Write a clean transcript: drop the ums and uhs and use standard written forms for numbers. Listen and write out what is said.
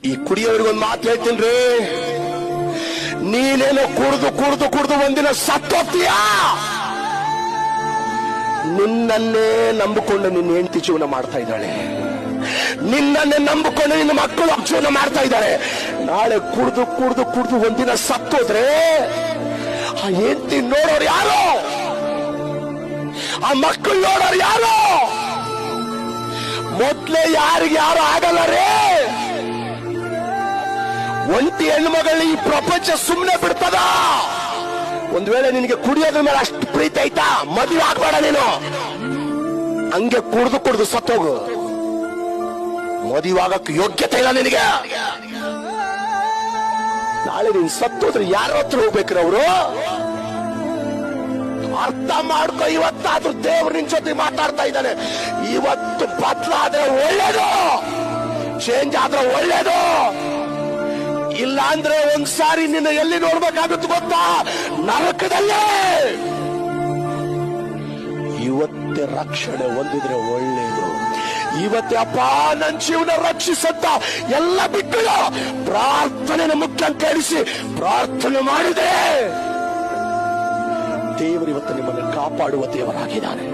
ಈ ಕುಡಿಯೋರಿಗೊಂದು ಮಾತು ಹೇಳ್ತೀನ್ರಿ, ನೀನೇನೋ ಕುಡ್ದು ಕುಡ್ದು ಕುಡ್ದು ಒಂದಿನ ಸತ್ತೋಗ್ತೀಯಾ. ನಿನ್ನನ್ನೇ ನಂಬಿಕೊಂಡು ನಿನ್ನ ಹೆಂಡತಿ ಜೀವನ ಮಾಡ್ತಾ ಇದ್ದಾಳೆ, ನಿನ್ನನ್ನೇ ನಂಬಿಕೊಂಡು ನಿನ್ನ ಮಕ್ಕಳು ಜೀವನ ಮಾಡ್ತಾ ಇದ್ದಾರೆ. ನಾಳೆ ಕುಡ್ದು ಕುಡ್ದು ಕುಡ್ದು ಒಂದಿನ ಸತ್ತೋದ್ರೆ ಆ ಹೆಂಡತಿ ನೋಡೋರು ಯಾರು? ಆ ಮಕ್ಕಳು ನೋಡೋರು ಯಾರು? ಮೊದ್ಲೇ ಯಾರಿಗೆ ಯಾರು ಆಗಲ್ಲ ರೇ. ಒಂಟಿ ಹೆಣ್ಣು ಮಗಳನ್ನ ಈ ಪ್ರಪಂಚ ಸುಮ್ಮನೆ ಬಿಡ್ತದ? ಒಂದ್ ವೇಳೆ ನಿನಗೆ ಕುಡಿಯೋದ್ರ ಮೇಲೆ ಅಷ್ಟು ಪ್ರೀತಿ ಆಯ್ತಾ, ಮದುವೆ ಆಗ್ಬೇಡ ನೀನು. ಹಂಗೆ ಕುಡ್ದು ಕುಡ್ದು ಸತ್ತೋಗು. ಮದುವೆ ಆಗಕ್ಕೆ ಯೋಗ್ಯತೆ ಇಲ್ಲ ನಿನಗೆ. ನಾಳೆ ನೀನ್ ಸತ್ತೋದ್ರೆ ಯಾರ ಹತ್ರ ಹೋಗ್ಬೇಕ್ರ ಅವರು? ಅರ್ಥ ಮಾಡ್ಕೊ. ಇವತ್ತಾದ್ರೂ ದೇವ್ರು ನಿನ್ ಜೊತೆ ಮಾತಾಡ್ತಾ ಇದ್ದಾನೆ. ಇವತ್ತು ಬದಲಾದ್ರೆ ಒಳ್ಳೇದು, ಚೇಂಜ್ ಆದ್ರೆ ಒಳ್ಳೇದು. ಇಲ್ಲ ಅಂದ್ರೆ ಒಂದ್ಸಾರಿ ನಿನ್ನ ಎಲ್ಲಿ ನೋಡ್ಬೇಕಾಗುತ್ತೆ ಗೊತ್ತಾ? ನರಕದಲ್ಲೇ. ಇವತ್ತೇ ರಕ್ಷಣೆ ಹೊಂದಿದ್ರೆ ಒಳ್ಳೇದು. ಇವತ್ತೇ ಅಪ್ಪ ನನ್ನ ಜೀವನ ರಕ್ಷಿಸಂತ ಎಲ್ಲ ಬಿಟ್ಟು ಪ್ರಾರ್ಥನೆ ಮುಖ್ಯ ಕೇಳಿಸಿ ಪ್ರಾರ್ಥನೆ ಮಾಡಿದೆ. ದೇವರು ಇವತ್ತು ನಿಮ್ಮನ್ನು ಕಾಪಾಡುವ ದೇವರಾಗಿದ್ದಾನೆ.